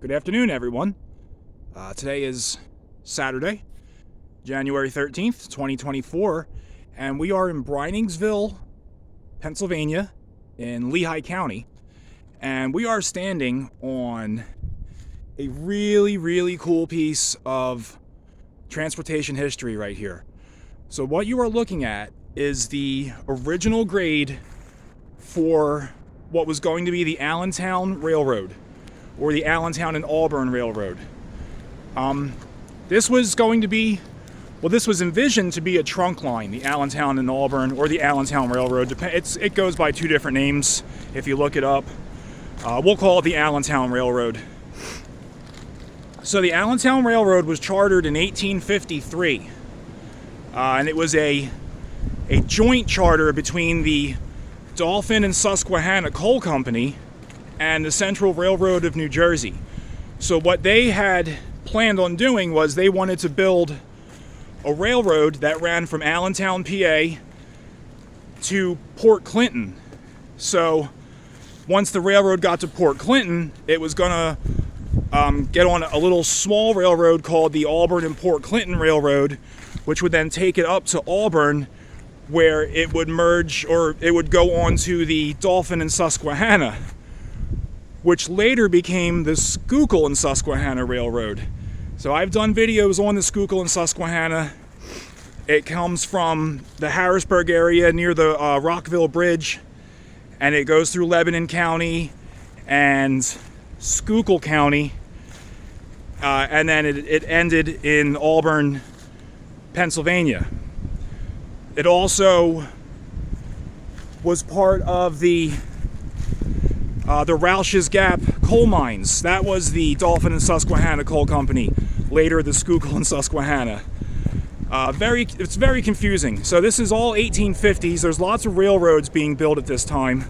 Good afternoon, everyone. Today is Saturday, January 13th, 2024, and we are in Breinigsville, Pennsylvania, in Lehigh County, and we are standing on a really cool piece of transportation history right here. So what you are looking at is the original grade for what was going to be the Allentown Railroad, or the Allentown and Auburn Railroad. This was envisioned to be a trunk line, the Allentown and Auburn, or the Allentown Railroad. It goes by two different names if you look it up. We'll call it the Allentown Railroad. So the Allentown Railroad was chartered in 1853, and it was a joint charter between the Dauphin and Susquehanna Coal Company and the Central Railroad of New Jersey. So what they had planned on doing was they wanted to build a railroad that ran from Allentown, PA to Port Clinton. So once the railroad got to Port Clinton, it was gonna get on a little small railroad called the Auburn and Port Clinton Railroad, which would then take it up to Auburn, where it would merge, or it would go on to the Dauphin and Susquehanna, which later became the Schuylkill and Susquehanna Railroad. So I've done videos on the Schuylkill and Susquehanna. It comes from the Harrisburg area near the Rockville Bridge, and it goes through Lebanon County and Schuylkill County, and then it ended in Auburn, Pennsylvania. It also was part of the Roush's Gap coal mines. That was the Dauphin and Susquehanna Coal Company, later the Schuylkill and Susquehanna. It's very confusing. So this is all 1850s. There's lots of railroads being built at this time.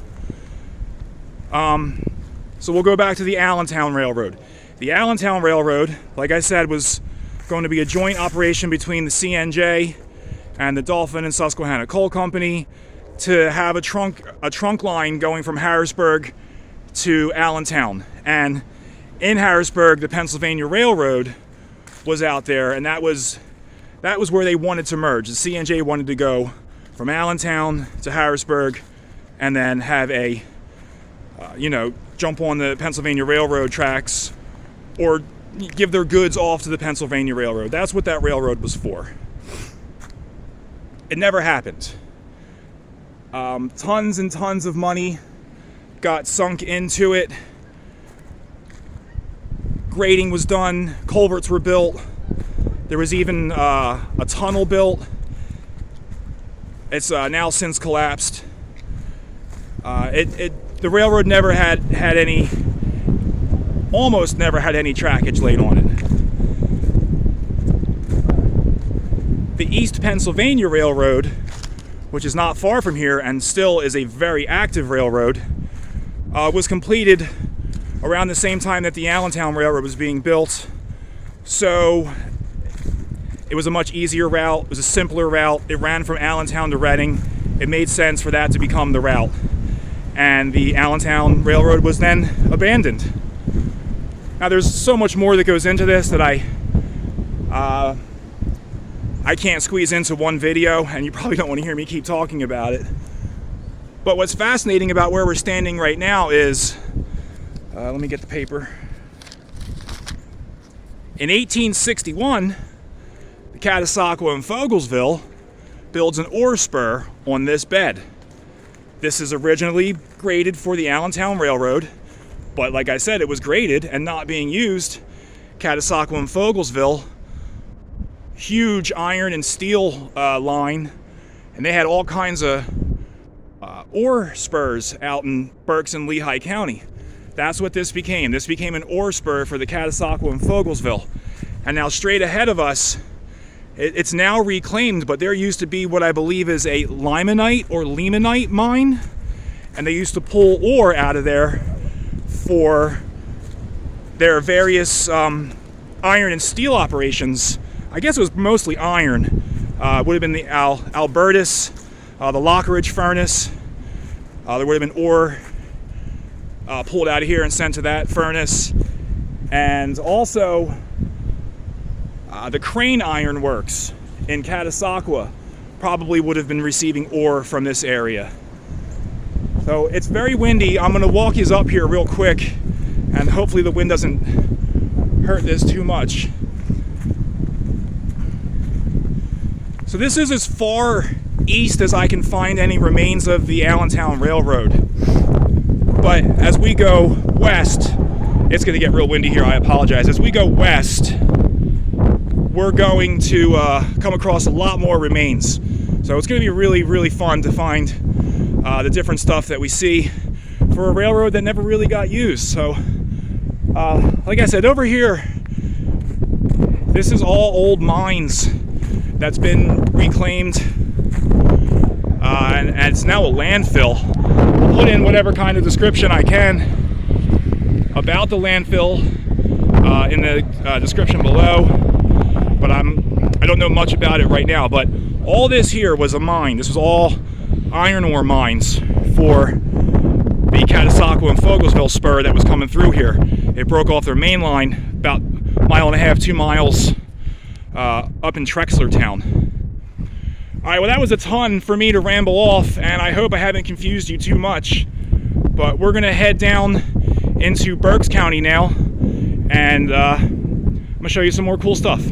So we'll go back to the Allentown Railroad. The Allentown Railroad, like I said, was going to be a joint operation between the CNJ and the Dauphin and Susquehanna Coal Company to have a trunk line going from Harrisburg to Allentown. And in Harrisburg, the Pennsylvania Railroad was out there, and that was where they wanted to merge. The CNJ wanted to go from Allentown to Harrisburg and then have a jump on the Pennsylvania Railroad tracks, or give their goods off to the Pennsylvania Railroad. That's what that railroad was for. It never happened. Tons and tons of money got sunk into it. Grading was done, culverts were built, there was even a tunnel built. It's now since collapsed. The railroad never almost never had any trackage laid on it. The East Pennsylvania Railroad, which is not far from here and still is a very active railroad, was completed around the same time that the Allentown Railroad was being built. So it was a much easier route, it was a simpler route. It ran from Allentown to Reading. It made sense for that to become the route. And the Allentown Railroad was then abandoned. Now there's so much more that goes into this that I can't squeeze into one video, and you probably don't want to hear me keep talking about it. But what's fascinating about where we're standing right now is, let me get the paper. In 1861, the Kataka and Fogelsville builds an ore spur on this bed. This is originally graded for the Allentown Railroad, but like I said, it was graded and not being used. Kataka and Fogelsville, huge iron and steel line, and they had all kinds of ore spurs out in Berks and Lehigh County. That's what this became. This became an ore spur for the Kataka and Fogelsville. And now straight ahead of us, it's now reclaimed, but there used to be what I believe is a Limonite Mine, and they used to pull ore out of there for their various iron and steel operations. I guess it was mostly iron. Would have been the Albertus, the Lockeridge furnace. There would have been ore pulled out of here and sent to that furnace. And also the Crane Iron Works in Kataka probably would have been receiving ore from this area. So it's very windy. I'm going to walk you up here real quick, and hopefully the wind doesn't hurt this too much. So this is as far east as I can find any remains of the Allentown Railroad. But as we go west, it's going to get real windy here, I apologize. As we go west, we're going to come across a lot more remains. So it's going to be really, really fun to find the different stuff that we see for a railroad that never really got used. So, like I said, over here, this is all old mines that's been reclaimed, and it's now a landfill. I'll put in whatever kind of description I can about the landfill in the description below, but I don't know much about it right now. But all this here was a mine. This was all iron ore mines for the Kataka and Fogelsville spur that was coming through here. It broke off their main line about 1.5 miles, 2 miles up in Trexlertown. All right, well, that was a ton for me to ramble off, and I hope I haven't confused you too much. But we're going to head down into Berks County now, and I'm going to show you some more cool stuff.